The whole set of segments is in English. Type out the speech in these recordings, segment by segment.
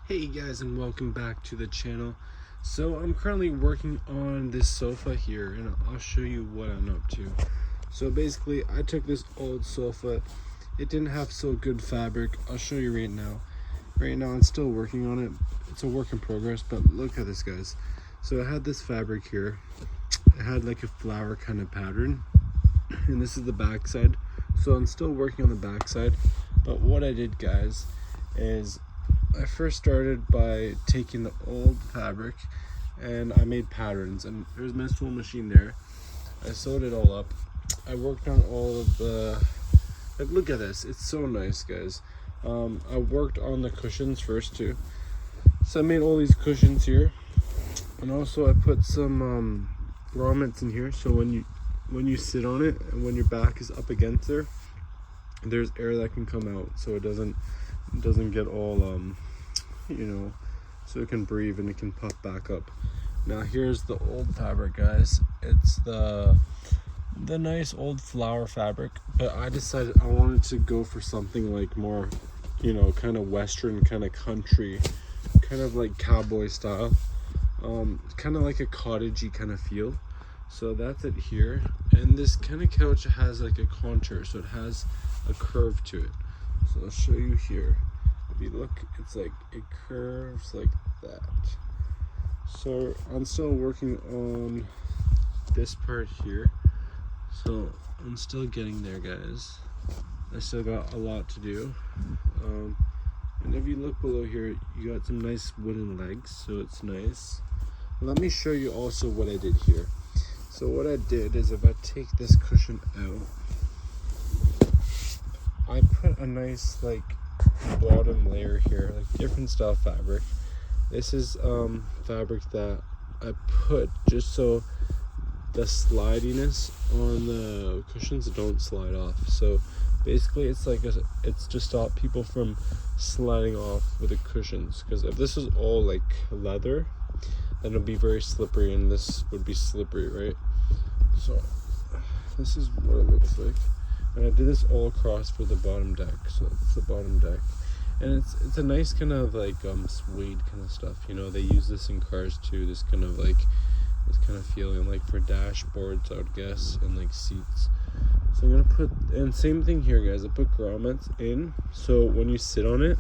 Hey guys, and welcome back to the channel. So I'm currently working on this sofa here, and I'll show you what I'm up to. So basically I took this old sofa. It didn't have so good fabric. I'll show you right now. I'm still working on it. It's a work in progress, but look at this, guys. So I had this fabric here. It had like a flower kind of pattern, and this is the back side. So I'm still working on the back side, but what I did, guys, is I first started by taking the old fabric and I made patterns, and there's my sewing machine there. I sewed it all up. I worked on all of the, like, look at this, it's so nice, guys. I worked on the cushions first too. So I made all these cushions here, and also I put some grommets in here, so when you sit on it and when your back is up against there, there's air that can come out, so it doesn't get all so it can breathe and it can puff back up. Now here's the old fabric, guys. It's the nice old flower fabric, but I decided I wanted to go for something like more, kind of western, kind of country, kind of like cowboy style, kind of like a cottagey kind of feel. So that's it here. And this kind of couch has like a contour, so it has a curve to it. So I'll show you here. If you look, it's like it curves like that. So I'm still working on this part here. So I'm still getting there, guys. I still got a lot to do. And if you look below here, you got some nice wooden legs, so it's nice. Let me show you also what I did here. So what I did is, if I take this cushion out, I put a nice like bottom layer here, like different style fabric. This is fabric that I put just so the slidiness on the cushions don't slide off. So basically it's like it's to stop people from sliding off with the cushions, because if this was all like leather, then it would be very slippery, and this would be slippery, right? So this is what it looks like. And I did this all across for the bottom deck, so it's the bottom deck. And it's a nice kind of like suede kind of stuff. They use this in cars too, this kind of feeling, like for dashboards, I would guess, and like seats. So I'm gonna put, and same thing here, guys, I put grommets in, so when you sit on it,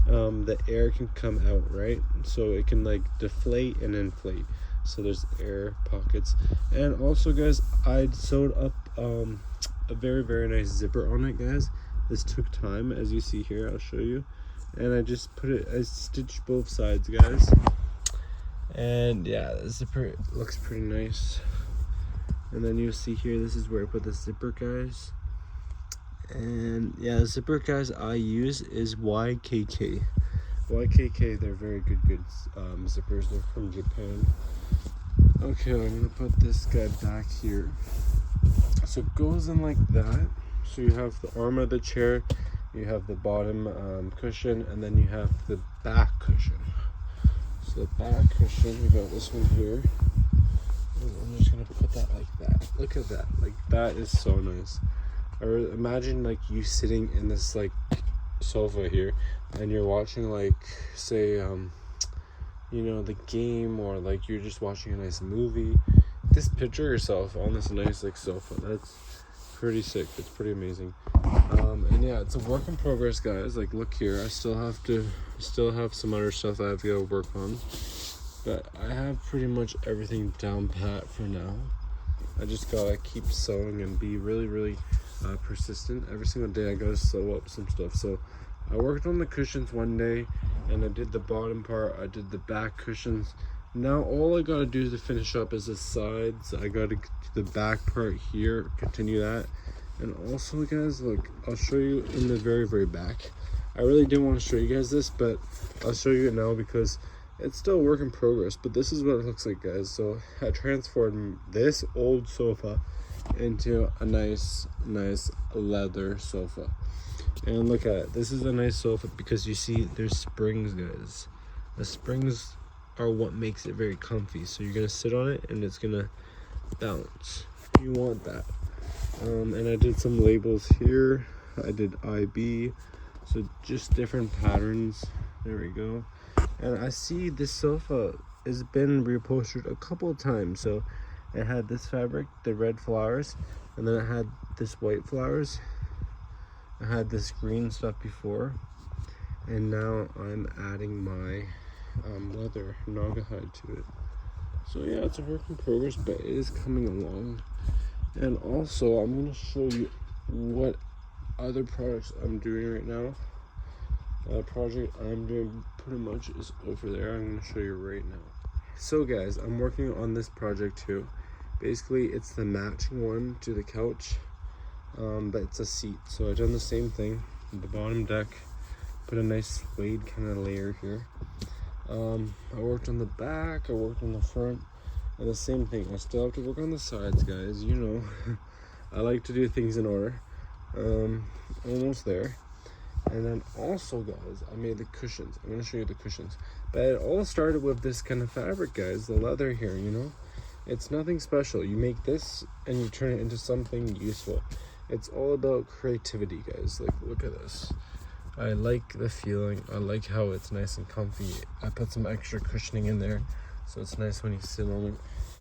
the air can come out, right? So it can like deflate and inflate. So there's air pockets. And also, guys, I sewed up a very, very nice zipper on it, guys. This took time, as you see here. I'll show you. And I stitched both sides, guys. And yeah, the zipper looks pretty nice. And then you'll see here, this is where I put the zipper, guys. And yeah, the zipper, guys, I use is YKK. YKK, they're very good zippers. They're from Japan. Okay, I'm gonna put this guy back here. So it goes in like that. So you have the arm of the chair, you have the bottom cushion, and then you have the back cushion. So the back cushion, we got this one here. And I'm just gonna put that like that. Look at that, like that is so nice. Or imagine like you sitting in this like sofa here, and you're watching like, say, the game, or like you're just watching a nice movie. Just picture yourself on this nice like sofa. That's pretty sick. It's pretty amazing. And yeah, it's a work in progress, guys. Like, look here, I still have some other stuff I have to go work on, but I have pretty much everything down pat for now. I just gotta keep sewing and be really persistent. Every single day I gotta sew up some stuff. So I worked on the cushions one day, and I did the bottom part, I did the back cushions. Now all I gotta do to finish up is the sides. I gotta do the back part here, continue that. And also, guys, look, I'll show you in the very back. I really didn't want to show you guys this, but I'll show you it now because it's still a work in progress. But this is what it looks like, guys. So I transformed this old sofa into a nice leather sofa. And look at it, this is a nice sofa because you see there's springs, guys. The springs are what makes it very comfy. So you're gonna sit on it and it's gonna bounce. You want that. And I did some labels here. I did IB, so just different patterns. There we go. And I see this sofa has been reupholstered a couple of times. So it had this fabric, the red flowers, and then it had this white flowers. I had this green stuff before, and now I'm adding my leather naga hide to it. So yeah, it's a work in progress, but it is coming along. And also, I'm going to show you what other projects I'm doing right now. The project I'm doing pretty much is over there. I'm going to show you right now. So guys, I'm working on this project too. Basically, it's the matching one to the couch, but it's a seat. So I've done the same thing. The bottom deck, put a nice suede kind of layer here. I worked on the back, I worked on the front, and the same thing. I still have to work on the sides, guys. You know, I like to do things in order. Almost there. And then also, guys, I made the cushions. I'm going to show you the cushions. But it all started with this kind of fabric, guys. The leather here, you know. It's nothing special. You make this and you turn it into something useful. It's all about creativity, guys. Like, look at this. I like the feeling. I like how it's nice and comfy. I put some extra cushioning in there, so it's nice when you sit on it.